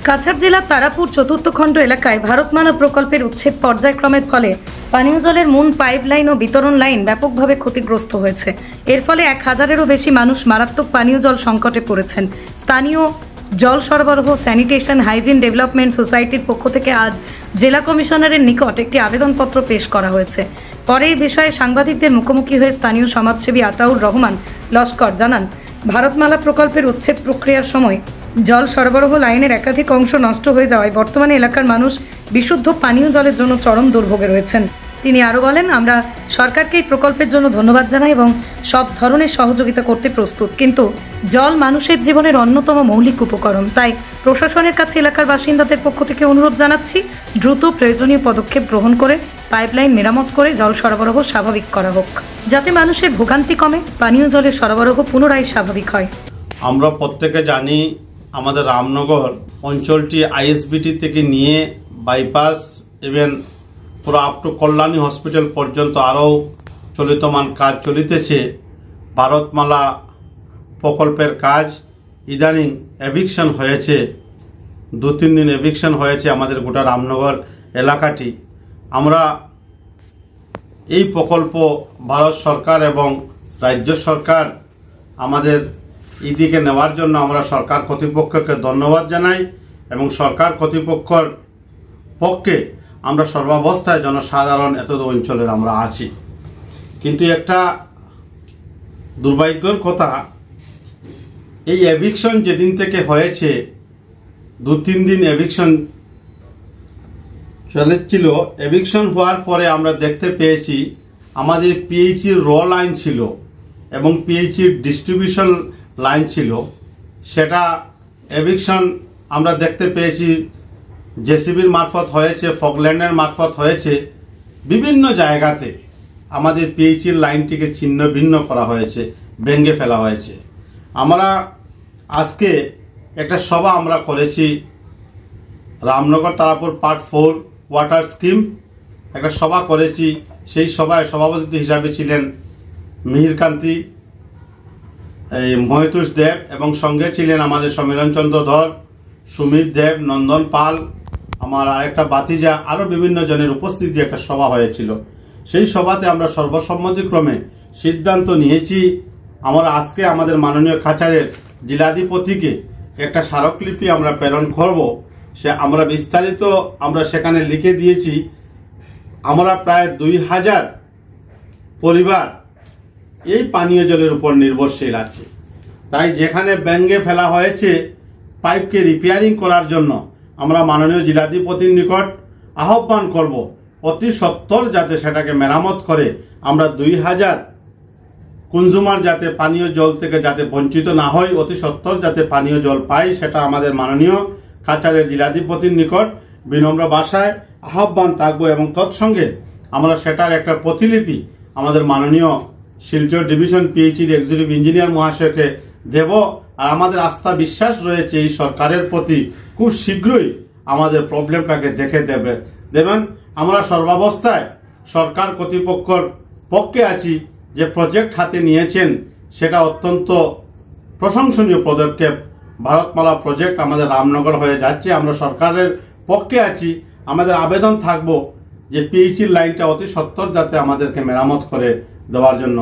কাছাড় জেলার তারাপুর চতুর্থ খণ্ড এলাকায় ভারতমালা প্রকল্পের উচ্ছেদ পর্যায়ক্রমের ফলে পানীয় জলের মূল পাইপলাইন ও বিতরণ লাইন ব্যাপকভাবে ক্ষতিগ্রস্ত হয়েছে। এর ফলে 1000-এরও বেশি মানুষ মারাত্মক পানীয় জল সংকটে পড়েছেন। স্থানীয় জল সরবরাহ স্যানিটেশন হাইজিন ডেভেলপমেন্ট সোসাইটির পক্ষ থেকে আজ জেলা কমিশনারের নিকট একটি আবেদনপত্র পেশ করা হয়েছে। পরে এই বিষয়ে সাংবাদিকদের মুখোমুখি হয়ে স্থানীয় সমাজসেবী আতাউর রহমান লস্কর জানান, ভারতমালা প্রকল্পের উচ্ছেদ প্রক্রিয়ার সময় জল সরবরাহ লাইনের একাধিক অংশ নষ্ট হয়ে যাওয়ায় বর্তমানে এলাকার মানুষ বিশুদ্ধ পানীয় জলের জন্য চরম দুর্ভোগে রয়েছেন। তিনি আরও বলেন, আমরা সরকারকে এই প্রকল্পের জন্য ধন্যবাদ জানাই এবং সব ধরনের সহযোগিতা করতে প্রস্তুত, কিন্তু জল মানুষের জীবনের অন্যতম মৌলিক উপকরণ। তাই প্রশাসনের কাছে এলাকার বাসিন্দাদের পক্ষ থেকে অনুরোধ জানাচ্ছি, দ্রুত প্রয়োজনীয় পদক্ষেপ গ্রহণ করে পাইপলাইন মেরামত করে জল সরবরাহ স্বাভাবিক করা হোক, যাতে মানুষের ভোগান্তি কমে, পানীয় জলের সরবরাহ পুনরায় স্বাভাবিক হয়। আমরা প্রত্যেকে জানি আমাদের রামনগর অঞ্চলটি আইএসবিটি থেকে নিয়ে বাইপাস ইভেন পুরো আপ টু কল্যাণী হসপিটাল পর্যন্ত আরও চলিতমান কাজ চলিতেছে। ভারতমালা প্রকল্পের কাজ ইদানিং এভিকশন হয়েছে, 2-3 দিন এভিকশন হয়েছে আমাদের গোটা রামনগর এলাকাটি। আমরা এই প্রকল্প ভারত সরকার এবং রাজ্য সরকার আমাদের এদিকে নেওয়ার জন্য আমরা সরকার কর্তৃপক্ষকে ধন্যবাদ জানাই এবং সরকার কর্তৃপক্ষের পক্ষে আমরা সর্বাবস্থায় জনসাধারণ এত অঞ্চলের আমরা আছি। কিন্তু একটা দুর্ভাগ্যের কথা, এই এভিকশন যেদিন থেকে হয়েছে 2-3 দিন এভিকশন চলেছিল। এভিকশন হওয়ার পরে আমরা দেখতে পেয়েছি আমাদের পিএইচির র লাইন ছিল এবং পিএইচির ডিস্ট্রিবিউশন লাইন ছিল, সেটা এভিকশন আমরা দেখতে পেয়েছি জেসিবির মারফত হয়েছে, ফগল্যান্ডের মারফত হয়েছে। বিভিন্ন জায়গাতে আমাদের পিএইচির লাইনটিকে ছিন্ন ভিন্ন করা হয়েছে, ভেঙে ফেলা হয়েছে। আমরা আজকে একটা সভা আমরা করেছি Ramnagar Tarapur part 4 water scheme, একটা সভা করেছি। সেই সভায় সভাপতি হিসাবে ছিলেন মিহিরকান্তি মহিতুষ দেব এবং সঙ্গে ছিলেন আমাদের সমীরণচন্দ্র ধর, সুমিত দেব, নন্দন পাল, আমার আরেকটা বাতিজা, আরও বিভিন্ন জনের উপস্থিতি একটা সভা হয়েছিল। সেই সভাতে আমরা সর্বসম্মতিক্রমে সিদ্ধান্ত নিয়েছি, আমরা আজকে আমাদের মাননীয় কাছাড়ের জেলাধিপতিকে একটা স্মারকলিপি আমরা প্রেরণ করব। সে আমরা বিস্তারিত আমরা সেখানে লিখে দিয়েছি। আমরা প্রায় 2000 পরিবার এই পানীয় জলের উপর নির্ভরশীল আছে। তাই যেখানে ভেঙে ফেলা হয়েছে পাইপকে রিপেয়ারিং করার জন্য আমরা মাননীয় জেলাধিপতির নিকট আহ্বান করব অতি সত্বর যাতে সেটাকে মেরামত করে আমরা 2000 কনজিউমার যাতে পানীয় জল থেকে যাতে বঞ্চিত না হয়, অতি সত্বর যাতে পানীয় জল পাই, সেটা আমাদের মাননীয় কাছাড়ের জেলাধিপতির নিকট বিনম্র ভাষায় আহ্বান থাকবো এবং তৎসঙ্গে আমরা সেটার একটা প্রতিলিপি আমাদের মাননীয় শিলচর ডিভিশন পিএইচির এক্সিকিউটিভ ইঞ্জিনিয়ার মহাশয়কে দেব। আর আমাদের আস্থা বিশ্বাস রয়েছে এই সরকারের প্রতি খুব শীঘ্রই আমাদের প্রবলেমটাকে দেখে দেবেন। আমরা সর্বাবস্থায় সরকার কর্তৃপক্ষের পক্ষে আছি। যে প্রজেক্ট হাতে নিয়েছেন সেটা অত্যন্ত প্রশংসনীয় পদক্ষেপ। ভারতমালা প্রজেক্ট আমাদের রামনগর হয়ে যাচ্ছে, আমরা সরকারের পক্ষে আছি। আমাদের আবেদন থাকবো যে পিএইচির লাইনটা অতি সত্বর যাতে আমাদেরকে মেরামত করে দেওয়ার জন্য।